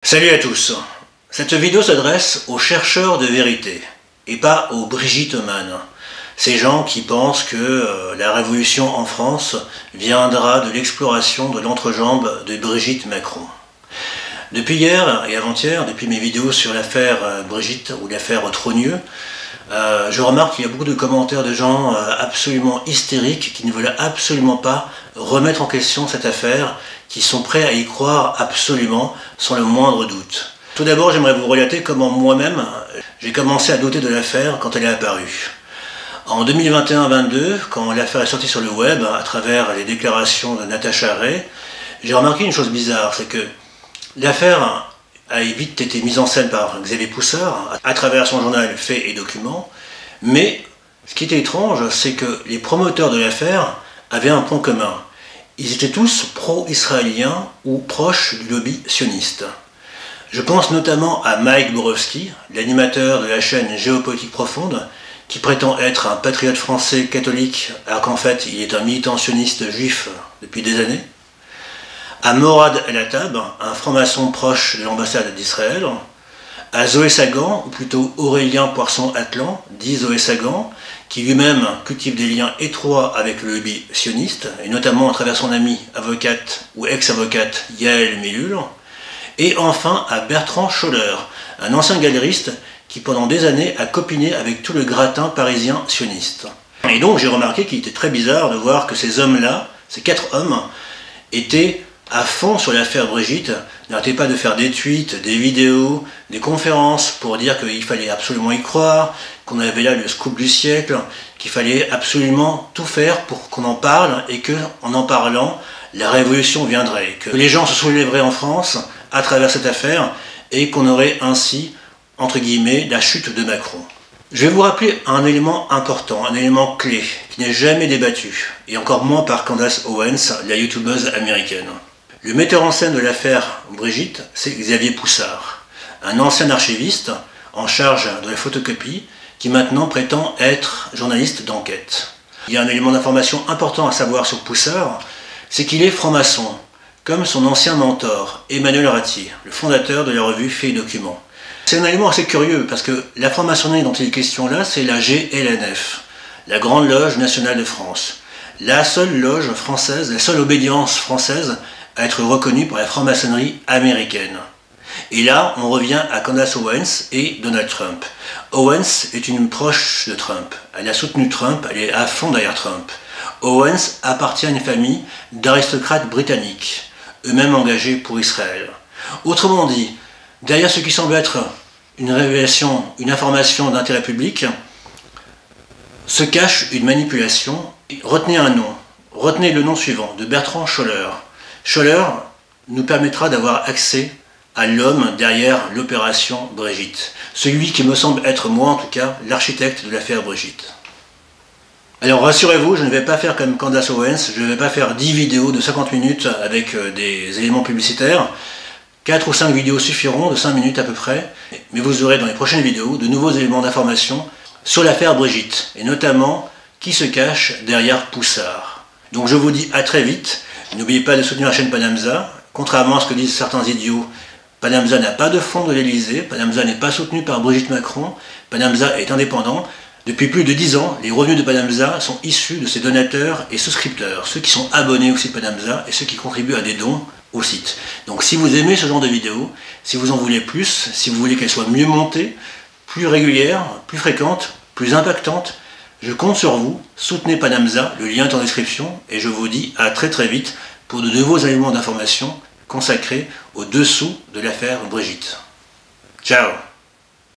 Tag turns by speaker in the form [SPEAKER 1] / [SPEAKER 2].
[SPEAKER 1] Salut à tous. Cette vidéo s'adresse aux chercheurs de vérité et pas aux Brigittomanes. Ces gens qui pensent que la révolution en France viendra de l'exploration de l'entrejambe de Brigitte Macron. Depuis hier et avant-hier, depuis mes vidéos sur l'affaire Brigitte ou l'affaire Trogneux, je remarque qu'il y a beaucoup de commentaires de gens absolument hystériques qui ne veulent absolument pas remettre en question cette affaire, qui sont prêts à y croire absolument sans le moindre doute. Tout d'abord, j'aimerais vous relater comment moi-même j'ai commencé à douter de l'affaire quand elle est apparue. En 2021-22, quand l'affaire est sortie sur le web, à travers les déclarations de Natacha Ray, j'ai remarqué une chose bizarre, c'est que l'affaire a vite été mise en scène par Xavier Poussard, à travers son journal Faits et Documents, mais ce qui était étrange, c'est que les promoteurs de l'affaire avaient un point commun. Ils étaient tous pro-israéliens ou proches du lobby sioniste. Je pense notamment à Mike Borowski, l'animateur de la chaîne Géopolitique Profonde, qui prétend être un patriote français catholique, alors qu'en fait il est un militant sioniste juif depuis des années. À Morad El-Attab, un franc-maçon proche de l'ambassade d'Israël. À Zoé Sagan, ou plutôt Aurélien Poisson-Atlan, dit Zoé Sagan, qui lui-même cultive des liens étroits avec le lobby sioniste, et notamment à travers son amie avocate ou ex-avocate Yael Mellul. Et enfin à Bertrand Scholler, un ancien galeriste qui pendant des années a copiné avec tout le gratin parisien sioniste. Et donc j'ai remarqué qu'il était très bizarre de voir que ces hommes-là, ces 4 hommes, étaient à fond sur l'affaire Brigitte, n'arrêtaient pas de faire des tweets, des vidéos, des conférences pour dire qu'il fallait absolument y croire, qu'on avait là le scoop du siècle, qu'il fallait absolument tout faire pour qu'on en parle et qu'en en parlant, la révolution viendrait, que les gens se soulèveraient en France à travers cette affaire et qu'on aurait ainsi, entre guillemets, la chute de Macron. Je vais vous rappeler un élément important, un élément clé, qui n'est jamais débattu, et encore moins par Candace Owens, la youtubeuse américaine. Le metteur en scène de l'affaire Brigitte, c'est Xavier Poussard, un ancien archiviste en charge de la photocopie, qui maintenant prétend être journaliste d'enquête. Il y a un élément d'information important à savoir sur Poussard, c'est qu'il est franc-maçon, comme son ancien mentor, Emmanuel Ratti, le fondateur de la revue Faits et Documents. C'est un élément assez curieux, parce que la franc-maçonnerie dont il est question là, c'est la GLNF, la Grande Loge Nationale de France. La seule loge française, la seule obédience française à être reconnue par la franc-maçonnerie américaine. Et là, on revient à Candace Owens et Donald Trump. Owens est une proche de Trump. Elle a soutenu Trump, elle est à fond derrière Trump. Owens appartient à une famille d'aristocrates britanniques, eux-mêmes engagés pour Israël. Autrement dit, derrière ce qui semble être une révélation, une information d'intérêt public, se cache une manipulation. Retenez un nom, retenez le nom suivant, de Bertrand Scholler. Scholler nous permettra d'avoir accès à l'homme derrière l'opération Brigitte. Celui qui me semble être, moi en tout cas, l'architecte de l'affaire Brigitte. Alors rassurez-vous, je ne vais pas faire comme Candace Owens, je ne vais pas faire 10 vidéos de 50 minutes avec des éléments publicitaires. 4 ou 5 vidéos suffiront, de 5 minutes à peu près, mais vous aurez dans les prochaines vidéos de nouveaux éléments d'information sur l'affaire Brigitte, et notamment qui se cache derrière Poussard. Donc je vous dis à très vite, n'oubliez pas de soutenir la chaîne Panamza, contrairement à ce que disent certains idiots, Panamza n'a pas de fonds de l'Elysée, Panamza n'est pas soutenu par Brigitte Macron, Panamza est indépendant. Depuis plus de 10 ans, les revenus de Panamza sont issus de ses donateurs et souscripteurs, ceux qui sont abonnés au site Panamza et ceux qui contribuent à des dons au site. Donc si vous aimez ce genre de vidéos, si vous en voulez plus, si vous voulez qu'elles soient mieux montées, plus régulières, plus fréquentes, plus impactantes, je compte sur vous, soutenez Panamza, le lien est en description, et je vous dis à très très vite pour de nouveaux éléments d'information consacrés au dessous de l'affaire Brigitte. Ciao!